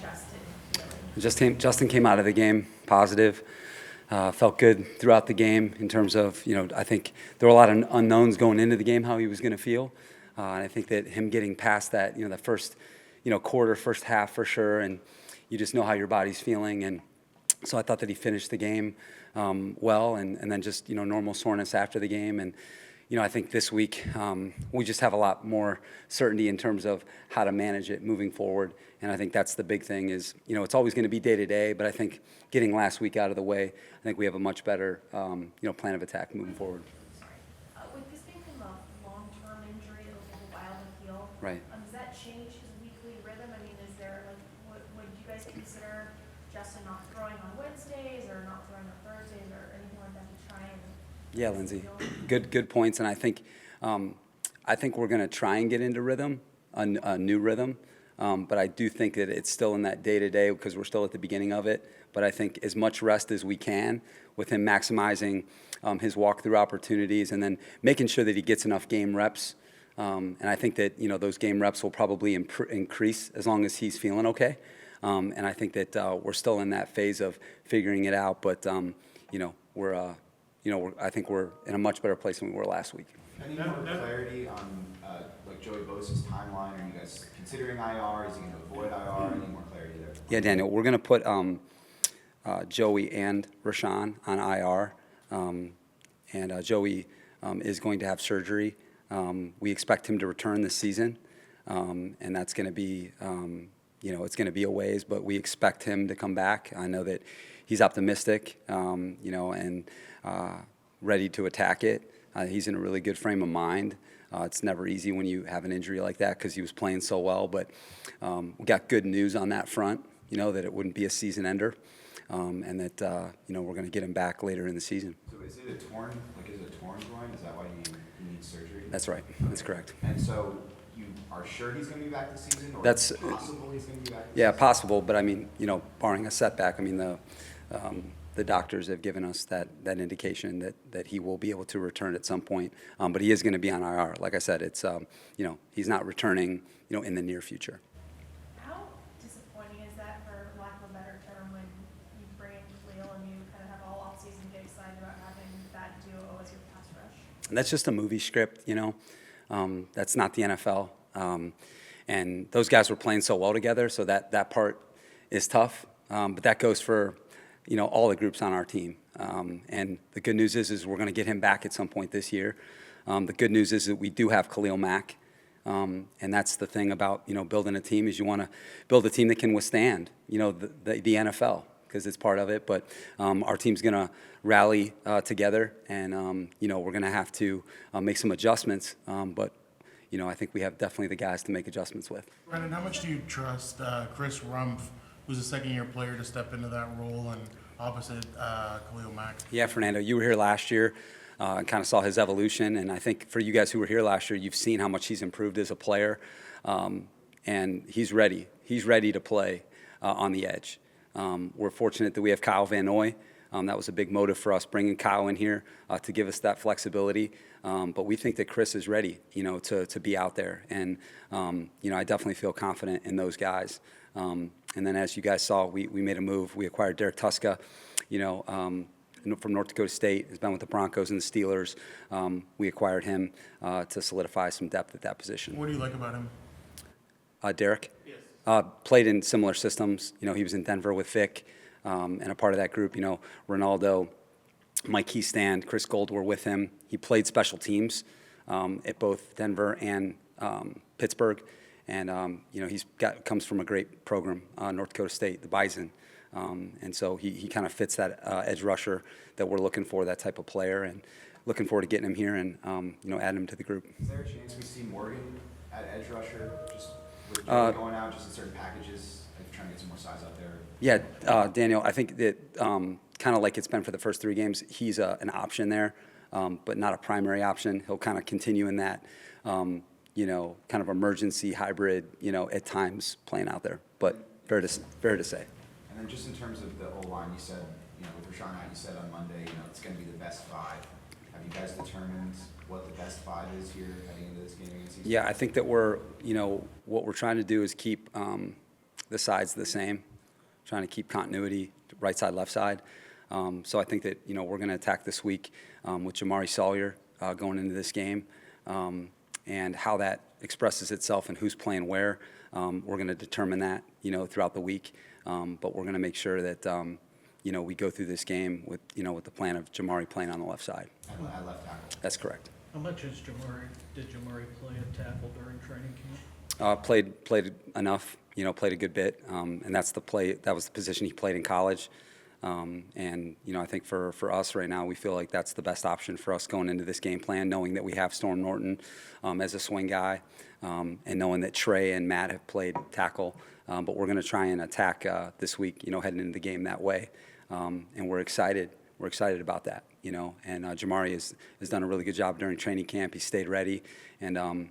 Justin feeling? Justin came out of the game positive. Felt good throughout the game in terms of, I think there were a lot of unknowns going into the game, how he was going to feel. And I think that him getting past that, the first, quarter, first half for sure, and you just know how your body's feeling. And so I thought that he finished the game well, and then just, normal soreness after the game. And, I think this week we just have a lot more certainty in terms of how to manage it moving forward. And I think that's the big thing is, it's always going to be day to day, but I think getting last week out of the way, I think we have a much better, plan of attack moving forward. With this being from a long-term injury, it'll take a while to heal. Right. Does that change his weekly rhythm? I mean, is there would you guys consider Justin not throwing on Wednesdays or not throwing on Thursdays or anything like that to try and? Yeah, Lindsay, good points, and I think we're going to try and get into rhythm, a new rhythm, but I do think that it's still in that day to day because we're still at the beginning of it. But I think as much rest as we can, with him maximizing his walkthrough opportunities, and then making sure that he gets enough game reps. And I think that those game reps will probably increase as long as he's feeling okay. And I think that we're still in that phase of figuring it out, but I think we're in a much better place than we were last week. Any more clarity on like Joey Bosa's timeline? Are you guys considering IR? Is he going to avoid IR? Any more clarity there? Yeah, Daniel, we're going to put Joey and Rashawn on IR, and Joey is going to have surgery. We expect him to return this season, and that's going to be, it's going to be a ways, but we expect him to come back. I know that he's optimistic, and ready to attack it. He's in a really good frame of mind. It's never easy when you have an injury like that because he was playing so well, but we got good news on that front, that it wouldn't be a season ender, and that, we're going to get him back later in the season. So is it a torn groin? Is that why he needs surgery? That's right. That's correct. And so you are sure he's going to be back this season? Or That's possible he's going to be back this yeah, season? possible, but I mean, barring a setback, I mean, the doctors have given us that indication that he will be able to return at some point, but he is going to be on IR. Like I said, it's he's not returning in the near future. How disappointing is that, for lack of a better term, when you bring in Khalil and you kind of have all offseason get excited about having that duo as your pass rush? And that's just a movie script, that's not the NFL, and those guys were playing so well together, so that part is tough, but that goes for all the groups on our team. And the good news is we're going to get him back at some point this year. The good news is that we do have Khalil Mack. And that's the thing about, building a team is you want to build a team that can withstand, the NFL, because it's part of it. But our team's going to rally together, and, we're going to have to make some adjustments. But, I think we have definitely the guys to make adjustments with. Brandon, how much do you trust Chris Rumpf, who's a second-year player, to step into that role and opposite Khalil Mack? Yeah, Fernando, you were here last year and kind of saw his evolution. And I think for you guys who were here last year, you've seen how much he's improved as a player. And he's ready. He's ready to play on the edge. We're fortunate that we have Kyle Van Noy. That was a big motive for us, bringing Kyle in here to give us that flexibility. But we think that Chris is ready, to be out there. And, I definitely feel confident in those guys. And then, as you guys saw, we made a move. We acquired Derek Tuska, from North Dakota State. He's been with the Broncos and the Steelers. We acquired him to solidify some depth at that position. What do you like about him? Derek? Yes. Played in similar systems. He was in Denver with Vic and a part of that group. Ronaldo, Mike Keystand, Chris Gold were with him. He played special teams at both Denver and Pittsburgh. And, comes from a great program, North Dakota State, the Bison. And so he kind of fits that edge rusher that we're looking for, that type of player, and looking forward to getting him here and, adding him to the group. Is there a chance we see Morgan at edge rusher, just with Joey going out, just in certain packages, like trying to get some more size out there? Yeah, Daniel, I think that kind of like it's been for the first 3 games, he's an option there, but not a primary option. He'll kind of continue in that kind of emergency hybrid, at times playing out there. But fair to say. And then just in terms of the O-line, you said, with Rashawn out, you said on Monday, it's going to be the best 5. Have you guys determined what the best 5 is here heading into this game against Houston? Yeah, I think that we're, what we're trying to do is keep the sides the same, trying to keep continuity, right side, left side. So I think that, we're going to attack this week with Jamari Sawyer going into this game, and how that expresses itself and who's playing where. We're going to determine that, throughout the week. But we're going to make sure that, we go through this game with the plan of Jamari playing on the left side. At left tackle. That's correct. How much did Jamari play at tackle during training camp? Played enough, played a good bit, and that was the position he played in college. And I think for us right now, we feel like that's the best option for us going into this game plan, knowing that we have Storm Norton as a swing guy, and knowing that Trey and Matt have played tackle. But we're going to try and attack this week, heading into the game that way, and we're excited. We're excited about that, And Jamari has done a really good job during training camp. He stayed ready, and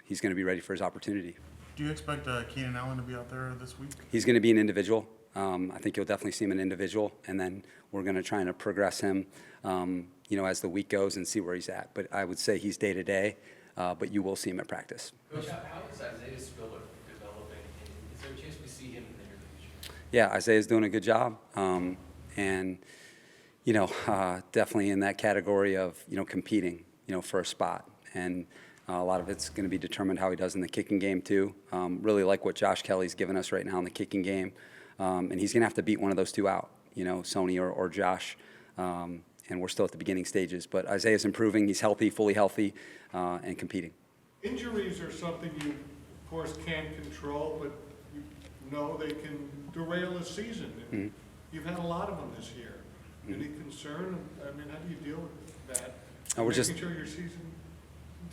he's going to be ready for his opportunity. Do you expect Keenan Allen to be out there this week? He's going to be an individual. I think you'll definitely see him an individual, and then we're going to try and progress him, as the week goes and see where he's at. But I would say he's day-to-day, but you will see him at practice. Coach, how is Isaiah Spiller developing? Is there a chance we see him in the near future? Yeah, Isaiah's doing a good job, and definitely in that category of competing, for a spot, and a lot of it's going to be determined how he does in the kicking game too. Really like what Josh Kelly's given us right now in the kicking game, and he's going to have to beat one of those two out, Sony or Josh, and we're still at the beginning stages. But Isaiah's improving; he's healthy, fully healthy, and competing. Injuries are something you, of course, can't control, but you know they can derail a season. And you've had a lot of them this year. Any concern? I mean, how do you deal with that? We're Making just sure your season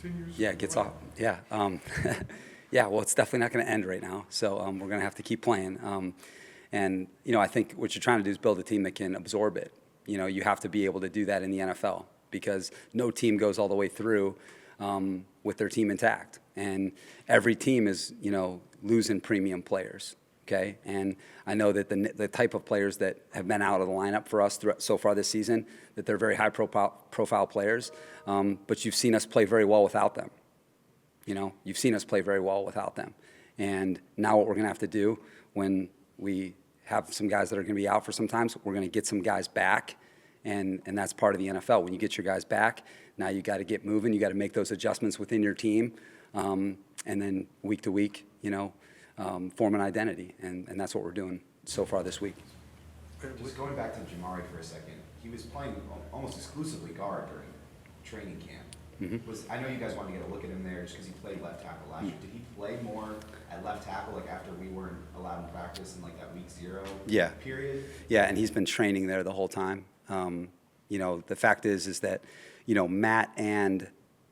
continues. Yeah, it gets right? off. Yeah. Yeah, well, it's definitely not going to end right now. So we're going to have to keep playing. And, I think what you're trying to do is build a team that can absorb it. You have to be able to do that in the NFL because no team goes all the way through with their team intact. And every team is, losing premium players. Okay, and I know that the type of players that have been out of the lineup for us so far this season, that they're very high-profile players, but you've seen us play very well without them. You've seen us play very well without them. And now what we're going to have to do when we have some guys that are going to be out for some time, we're going to get some guys back, and that's part of the NFL. When you get your guys back, now you got to get moving. You got to make those adjustments within your team, and then week to week, form an identity, and that's what we're doing so far this week. Just going back to Jamari for a second, he was playing almost exclusively guard during training camp. I know you guys wanted to get a look at him there just because he played left tackle last year. Did he play more at left tackle, like after we weren't allowed in practice in like that week 0 period? Yeah, and he's been training there the whole time. The fact is that, Matt and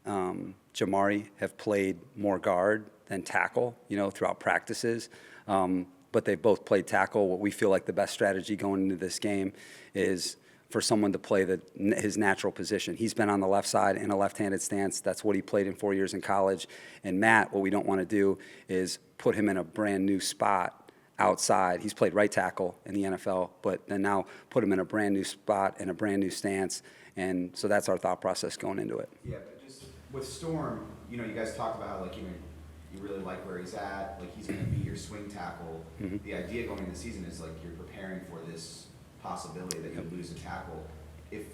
Jamari have played more guard than tackle, throughout practices. But they've both played tackle. What we feel like the best strategy going into this game is for someone to play his natural position. He's been on the left side in a left-handed stance. That's what he played in 4 years in college. And Matt, what we don't want to do is put him in a brand new spot outside. He's played right tackle in the NFL, but then now put him in a brand new spot and a brand new stance. And so that's our thought process going into it. Yeah, but just with Storm, you guys talked about how, you really like where he's at, he's going to be your swing tackle. The idea going into the season is you're preparing for this possibility that you lose a tackle. If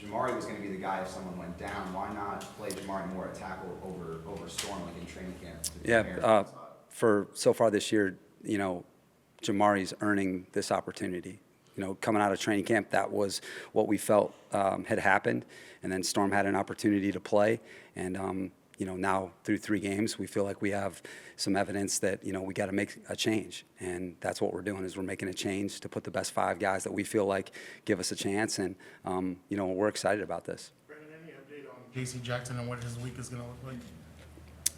Jamari was going to be the guy if someone went down, why not play Jamari more at tackle over Storm in training camp? For so far this year, Jamari's earning this opportunity. Coming out of training camp, that was what we felt had happened, and then Storm had an opportunity to play, and now through 3 games, we feel like we have some evidence that, we got to make a change. And that's what we're doing is we're making a change to put the best 5 guys that we feel like give us a chance. And, we're excited about this. Brandon, any update on J.C. Jackson and what his week is going to look like?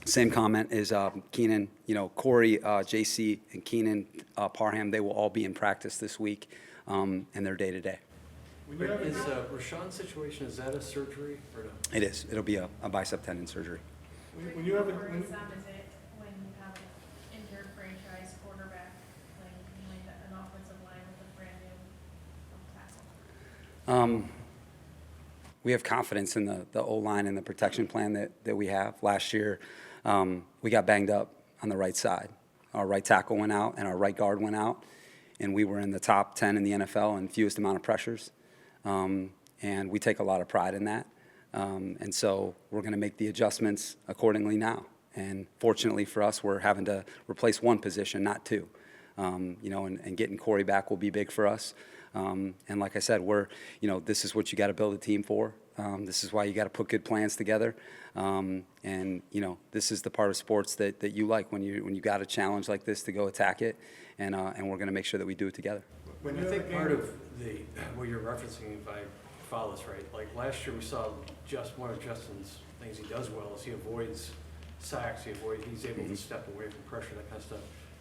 Same comment is Keenan, Corey, J.C., and Keenan Parham, they will all be in practice this week, and they're day-to-day. Is Rashawn's situation, is that a surgery or no? It is. It'll be a bicep tendon surgery. When you have a, Worrisome is it when you have an injured franchise quarterback playing behind an offensive line with a brand new tackle? We have confidence in the O-line and the protection plan that we have. Last year, we got banged up on the right side. Our right tackle went out and our right guard went out, and we were in the top 10 in the NFL in fewest amount of pressures. And we take a lot of pride in that. And so we're going to make the adjustments accordingly now. And fortunately for us, we're having to replace one position, not two. And getting Corey back will be big for us. And like I said, this is what you got to build a team for. This is why you got to put good plans together. This is the part of sports that you like when you got a challenge like this to go attack it. And we're going to make sure that we do it together. When I think part of what you're referencing, if I follow this right, like last year we saw one of Justin's things he does well is he avoids sacks, he's able to step away from pressure, that kind of stuff.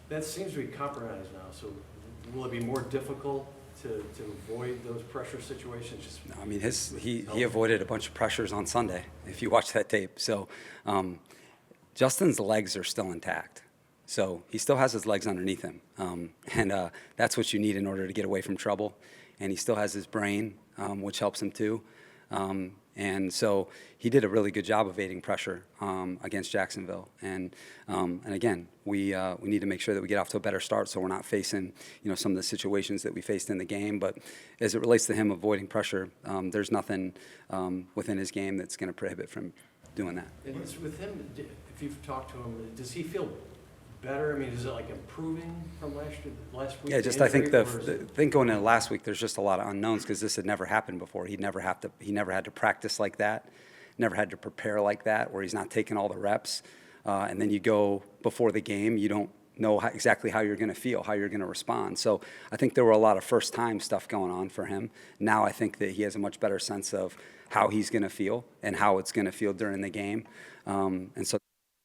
That seems to be compromised now, so will it be more difficult to avoid those pressure situations? No, I mean, he avoided a bunch of pressures on Sunday, if you watch that tape. So Justin's legs are still intact. So he still has his legs underneath him. And that's what you need in order to get away from trouble. And he still has his brain, which helps him too. And so he did a really good job evading pressure against Jacksonville. And again, we need to make sure that we get off to a better start so we're not facing some of the situations that we faced in the game. But as it relates to him avoiding pressure, there's nothing within his game that's going to prohibit from doing that. And it's with him, if you've talked to him, does he feel better? I mean, is it like improving from last week? Yeah, just I think the thing going into last week, there's just a lot of unknowns because this had never happened before. He never had to practice like that, never had to prepare like that, where he's not taking all the reps. And then you go before the game, you don't know exactly how you're going to feel, how you're going to respond. So I think there were a lot of first-time stuff going on for him. Now I think that he has a much better sense of how he's going to feel and how it's going to feel during the game. And so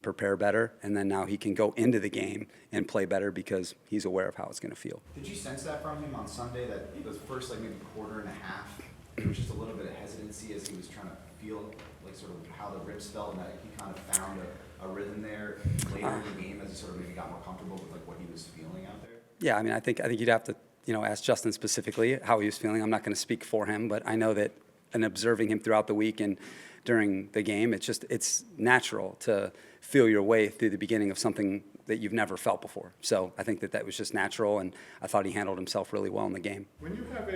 prepare better, and then now he can go into the game and play better because he's aware of how it's going to feel. Did you sense that from him on Sunday, that it was first maybe quarter and a half, there was just a little bit of hesitancy as he was trying to feel sort of how the ribs felt, and that he kind of found a rhythm there later in the game as he sort of maybe got more comfortable with what he was feeling out there? Yeah, I mean, I think you'd have to ask Justin specifically how he was feeling. I'm not going to speak for him, but I know that in observing him throughout the week and during the game, it's natural to feel your way through the beginning of something that you've never felt before. So I think that was just natural, and I thought he handled himself really well in the game. When you have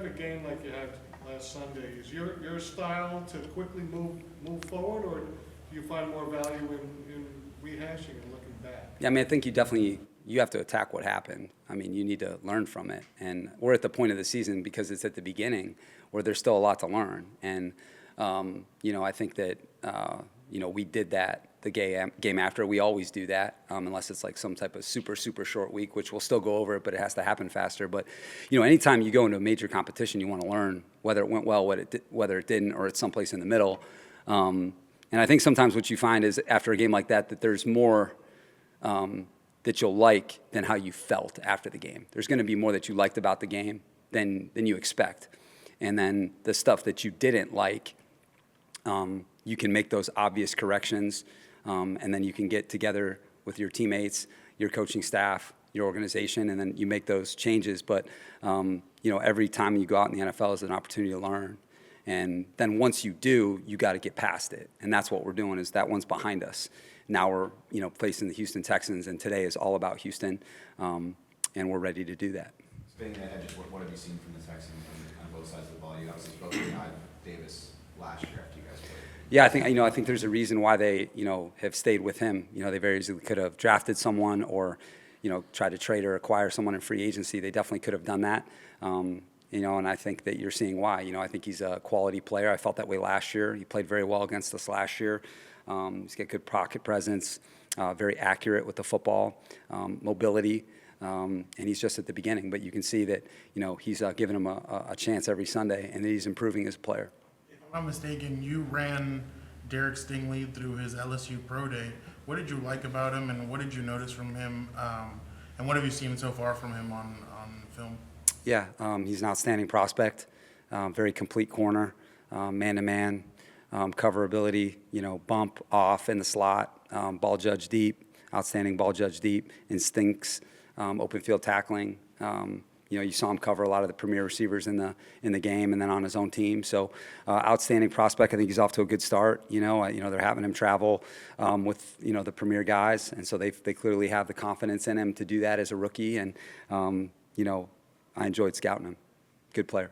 a game like you had last Sunday, is your style to quickly move forward, or do you find more value in rehashing and looking back? Yeah, I mean, I think you have to attack what happened. I mean, you need to learn from it. And we're at the point of the season, because it's at the beginning, where there's still a lot to learn. And, I think that, we did that the game after. We always do that, unless it's like some type of super, super short week, which we'll still go over it, but it has to happen faster. But, anytime you go into a major competition, you want to learn whether it went well, whether it didn't, or it's someplace in the middle. And I think sometimes what you find is after a game like that there's more that you'll like than how you felt after the game. There's going to be more that you liked about the game than you expect. And then the stuff that you didn't like, you can make those obvious corrections, and then you can get together with your teammates, your coaching staff, your organization, and then you make those changes. But, every time you go out in the NFL is an opportunity to learn. And then once you do, you got to get past it. And that's what we're doing, is that one's behind us. Now we're, facing the Houston Texans, and today is all about Houston, and we're ready to do that. Speaking ahead, just what have you seen from the Texans on both sides of the ball? You obviously spoke to Davis last year after you guys played. Yeah, I think there's a reason why they, have stayed with him. They very easily could have drafted someone or, tried to trade or acquire someone in free agency. They definitely could have done that. And I think that you're seeing why. I think he's a quality player. I felt that way last year. He played very well against us last year. He's got good pocket presence, very accurate with the football, mobility, and he's just at the beginning. But you can see that, he's giving him a chance every Sunday, and he's improving as a player. If I'm not mistaken, you ran Derek Stingley through his LSU Pro Day. What did you like about him, and what did you notice from him, and what have you seen so far from him on film? Yeah, he's an outstanding prospect, very complete corner, man-to-man, cover ability, bump off in the slot, ball judge deep, outstanding ball judge deep, instincts, open field tackling. You know, you saw him cover a lot of the premier receivers in the game and then on his own team. So outstanding prospect. I think he's off to a good start. You know, they're having him travel with, you know, the premier guys. And so they clearly have the confidence in him to do that as a rookie. And, you know, I enjoyed scouting him. Good player.